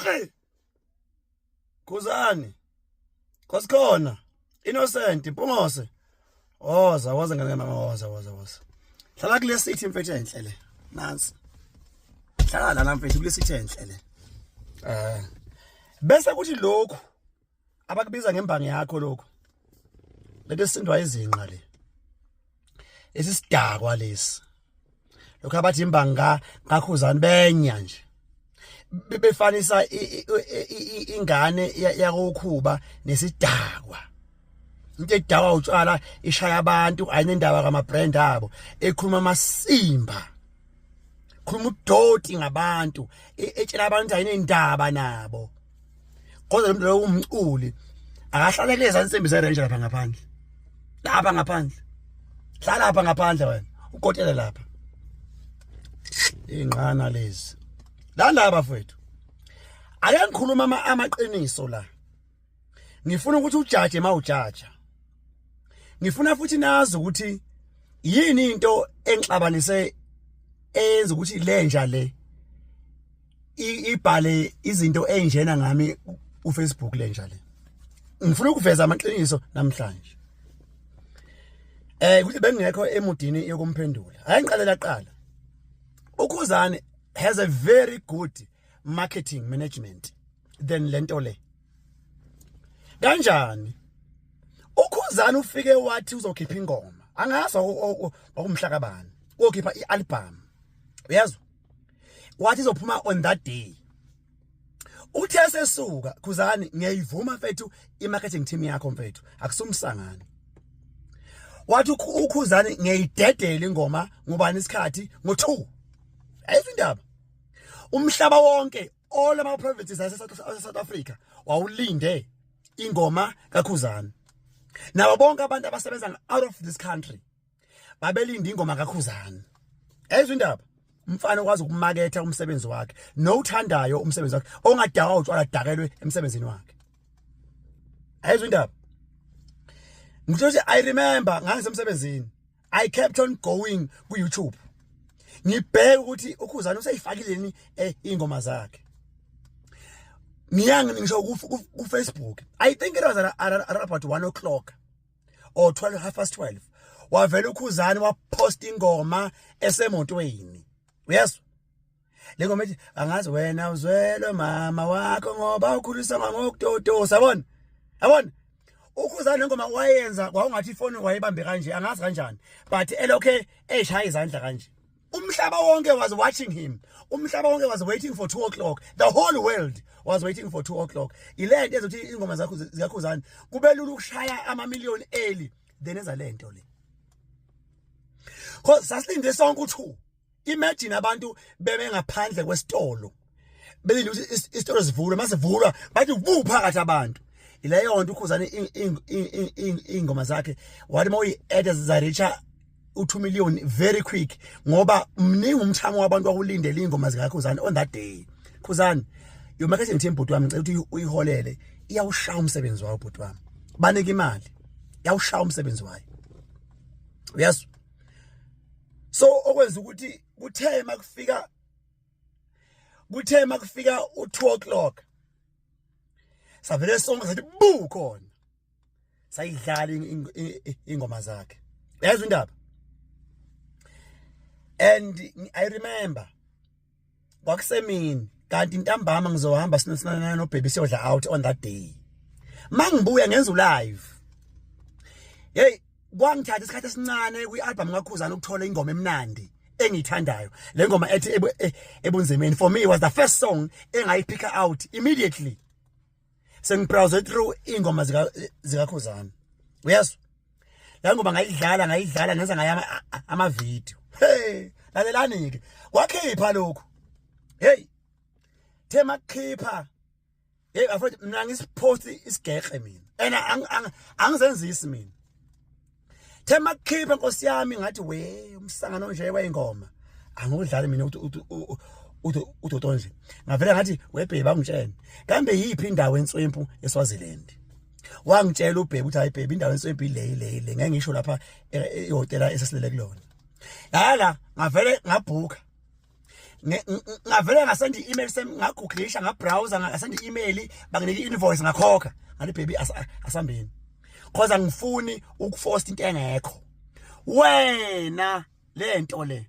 Hey, Khuzani. Khosikhona. Innocent Mpungose. Woza ngane mama woza. Hlala kule city mfethu enhle le. Nansi. Hlala la mfethu kule city enhle le. Bese kuthi lokho abakubiza ngembangi yakho lokho. Lethe sindwa izinqa le. Esisidakwa lesi. Lokho abathi imbanga kaKhuzani benya nje. Befanisa ingane yakokhuba nesidakwa. Into edakwa utshwala ishaya abantu ayinendaba kama brand abo ekhuluma amasimba. Khuluma udoti ngabantu etshela abantu ayinendaba nabo. Kodwa lo muntu lo umculi akahlale kulezi insimbi zerange lapha ngaphandle. Lapha ngaphandle. Hlala lapha ngaphandle wena. Ukotele lapha. Ingqana lezi. Lala bafethu. Ake ngikhuluma amaqiniso la. Ngifuna ukuthi ujaje mawujaja. Ngifuna futhi nazi ukuthi yini into engixabanise enza ukuthi lenja le ibhale izinto enjena ngami uFacebook lenja le. Ngifuna ukuveza amaqiniso namhlanje. Ukuthi bengekho emudini yokumphendula. Ayingiqalela qala. uKhuzani has a very good marketing management than lento le. Kanjani? uKhuzani ufike wathi uzokhipha ingoma. Angazi okumhlakabani. Uzokhipha ialbum. Uyazwa? Wathi izophuma on that day. Uthe sesuka Khuzani ngiyayivuma mfethu imarketing team yakho mfethu akusumsangani. Wathi uKhuzani ngiyayidedela ingoma ngubani isikhathi ngo2. Ayizindaba. Umhlaba wonke all ama provinces South Africa wawulinde ingoma kaKhuzani. Nabo bonke abantu abasebenza out of this country babelinde ingoma kaKhuzani. Ayizindaba. Umfana okwazi ukumaketha umsebenzi wakhe nothandayo umsebenzi wakhe ongadaka utshwala dakelwe emsebenzini wakhe. Ayizindaba. Ngithi I remember ngangisemsebenzini I kept on going ku YouTube. Ngibheka ukuthi uKhuzani useyifakileni ingoma zakhe. Ngiyangi ngisho ku Facebook. I think it was about 1 o'clock or 12:30. Wavela uKhuzani wapost ingoma esemotweni. Uyezwa? Le ngoma ethi angazi wena uzwele mama wakho ngoba ukhulisa ngokutotosa yabona? Yabona? uKhuzani ngoma wayenza kwaungathi ifoni wayibambe kanje angazi kanjani but elokhe eshaya izandla kanje. Umhlaba wonke was watching him. Umhlaba wonke was waiting for 2 o'clock. The whole world was waiting for 2 o'clock. Ilento ezothi ingoma zakho zikaKhuzani kube lula ukushaya amamiliyoni early then eza lento le. Cause sasilinde sonke u2. Imagine abantu bebe ngaphandle kwesitolo. Belinde ukuthi isitolo sivulwe masivulwa bathi ubuphakathi abantu. Ileyo nto uKhuzani ingoma zakhe wathi mayi edit zarecha u2 million very quick ngoba mningi umthamo wabantu wakulindela ingoma zikaKhuzani on that day. Khuzani your marketing team bhuti wami ngicela ukuthi uyiholele iyawushaya umsebenzi wayo bhuti wami. Banike imali iyawushaya umsebenzi wayo. Yes. So okwenza ukuthi kuthe makufika u2 o'clock savele sonke sathi bu khona sayidlala ingoma zakhe. Yazi indaba. And I remember kwakusemini kanti intambama ngizohamba sinosana no baby siyodla out on that day. Mangibuya ngenza live. Hey kwangithatha isikhathi esincane kwi-album kaKhuzani ukuthola ingoma emnandi engiyithandayo. Le ngoma ethi ebunzimeni for me was the first song engayipick out immediately. Sengibrowse through ingoma zikaKhuzani. Uyezwa? La ngoma ngayidlala ngenza ngaya ama video. Hey, lalelani ke. Wakhipha lokho. Hey. Thema khipha. Hey, afraid mina ngisipost isigekhe mina. Angizenzisi mina. Thema khipha Nkosi yami ngathi we umsangano nje wengoma. Angudlali mina uToto nje. Ngavela ngathi webhebe angitshene. Kambe yiphi indawo eNtswempu eSwaziland? Wangitshela uBhebe ukuthi hayi bhebe indawo eNtswempu ile ngeke ngisho lapha ehotela esesilele kulona. Lala ngavele ngabhuka. ngavele ngasenda i-email ngagooglisha ngabrowser ngasenda i-email banginika i-invoice ngakhokha ngathi baby asambeni cause angifuni ukuforce into engekho wena lento le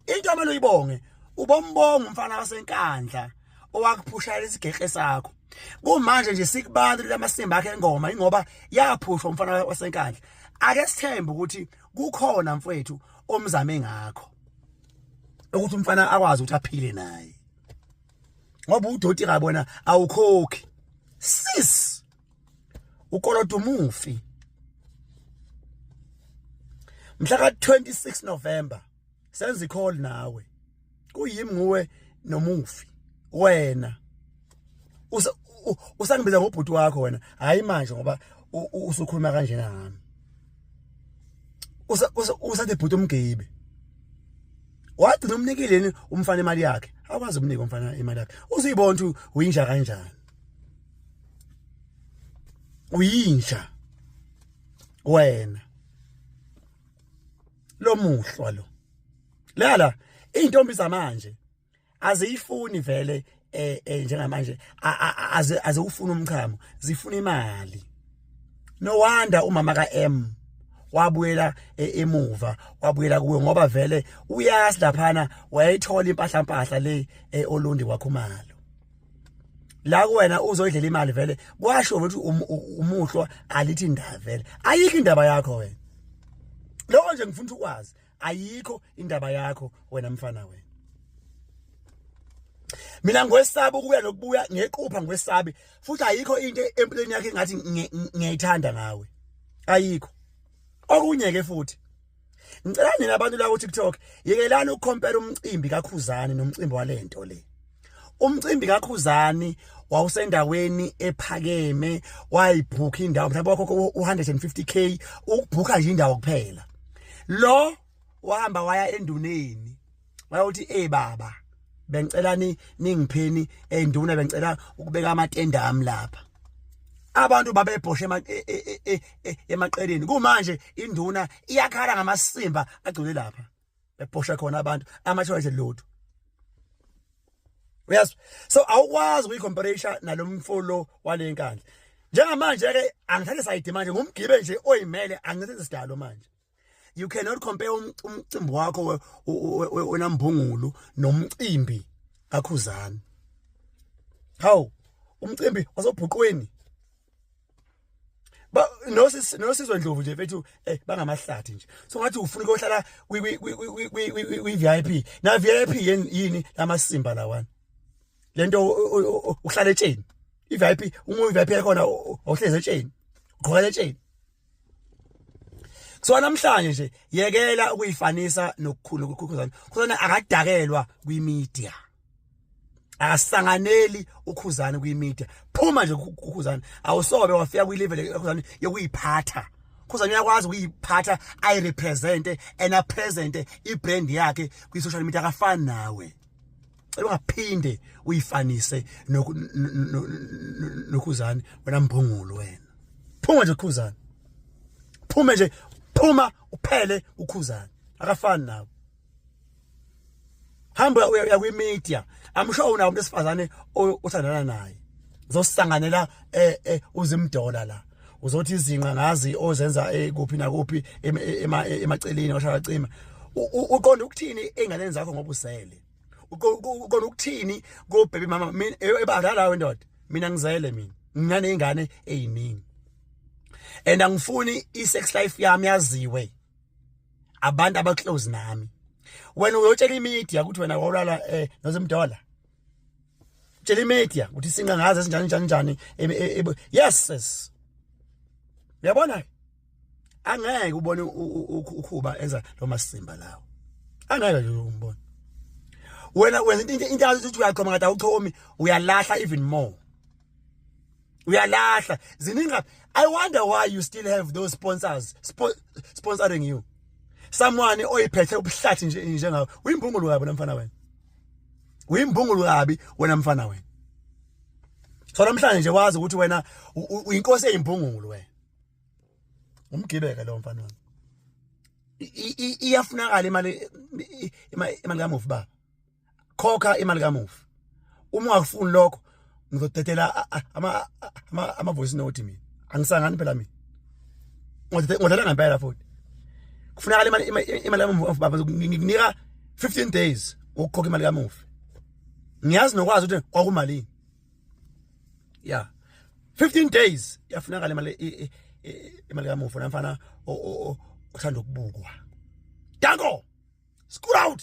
into amele uyibonge ubombonga umfana wasenkandla owakuphusha lesigeke sakho kumanje nje sikubantu lamasimba akhe engoma ingoba yaphushwa umfana wasenkandla ake sithembe ukuthi kukhona mfowethu omzame ngakho ukuthi umfana akwazi ukuthi aphile naye ngoba udoti kabona awukhokhi sis ukolodo umufi mhla ka 26 November senza icall nawe kuyimi nguwe nomufi wena usangibiza ngobhuti wakho wena hayi manje ngoba usukhuluma kanje nami usathi bhuti umgebe wathi nomnikileni umfana imali yakhe akwazi umnika umfana imali yakhe uzuyibona ukuthi uyinja kanjani uyinja wena lo muhlwa lo lala intombi zamanje aziyifuni vele njengamanje aze ufuna umchamo zifuna imali no wonder umama ka M wabuyela emuva wabuyela kuwe ngoba vele uyazi laphana wayithola impahla le olundi wakhumalo la kuwena uzoyidlela imali vele kwasho ukuthi umuhlwa alithi indaba vele ayikho indaba yakho wena lokho nje ngifuna ukwazi ayikho indaba yakho wena mfana wena mina ngwesaba ukuya nokubuya ngequpha ngwesabi futhi ayikho into empilweni yakhe ngathi ngiyayithanda ngawe ayikho okunye ke futhi ngicela nina abantu la ku TikTok yekelani ukucompare umcimbi kaKhuzani nomcimbi walento le umcimbi kaKhuzani wawusendaweni ephakeme wayibhukha indawo mhlawumbe wakho u150k ukubhukha nje indawo kuphela lo wahamba waya enduneni wayothi baba bengicela ningipheni enduna bengicela ukubeka amatenda ami lapha abantu babebhoshe emaqeleni kumanje induna iyakhala ngamasimba agcwele lapha bebhosha khona abantu amachoice lotho yes so awukwazi ukuyicomparison nalomfolo walenkandla njengamanje ke angithathe side manje ngumgibe nje oyimele angithathe sidalo manje you cannot compare umcimbi wakho wenambungulu nomcimbi kaKhuzani how umcimbi wasobhuqweni ba nosizwe Ndlovu nje mfethu bangamahlathi nje so ngathi ufuna ukuhlala kwi VIP na VIP yini lamasimba lawana lento uhlala etsheni iVIP VIP yakhona awuhleze etsheni ukhona etsheni so namhlanje nje yekela ukuyifanisa nokukhulu kuKhuzani Khuzani akadakelwa kwimedia akasanganeli uKhuzani kwimedia phuma nje uKhuzani awusobe wafika kwilevel eKhuzani yokuyiphatha Khuzani uyakwazi ukuyiphatha I represent and present ibrand yakhe kwi social media akafani nawe ungaphinde uyifanise noKhuzani wena mbungulu wena phuma nje uKhuzani phuma nje phuma uphele uKhuzani akafani nawe hamba uya kwimedia amsho una umuntu esifazane othandana naye uzosisanganela uzimdola la uzothi izinqa ngazi ozenza kuphi na kuphi emaceleni washaqacima uqonda ukuthini engane zakho ngoba usele uqonda ukuthini go baby mama mina ebadala wendoda mina ngizele mina ngane ingane eyiningi and angifuni isex life yami yaziwe abantu abaclose nami wena uyotshela imedia ukuthi wena wawulala nozimdola tshela imedia ukuthi singa ngazi esinjani yes uyabona angeke ubone ukhuba enza lo masimba lawo angeke nje umbone wena into ukuthi uyaqhoma ngathi awuchomi uyalahla even more uyalahla zininga I wonder why you still have those sponsors sponsoring you someone oyiphethe ubuhlathi nje ngawe uyimbungulu kabi namfana wena uyimbungulu kabi wena mfana wena so namhlanje nje wazi ukuthi wena uyinkosi eyimbungulu wena umgibeke lo mfana wami iyafunakala imali kamufi baba khokha imali kamufi. Uma ungakufuni lokho ngizodedela ama voice note mina. Angisangani phela mina. Ngodela ngempela futhi. Kufuneka imali kamufi baba ngikunika 15 days ukukhokha imali kamufi. Ngiyazi nokwazi ukuthi kwakumalini. Yeah. 15 days yafuneka imali kamufi namfana othanda ukubukwa. Danko. School out.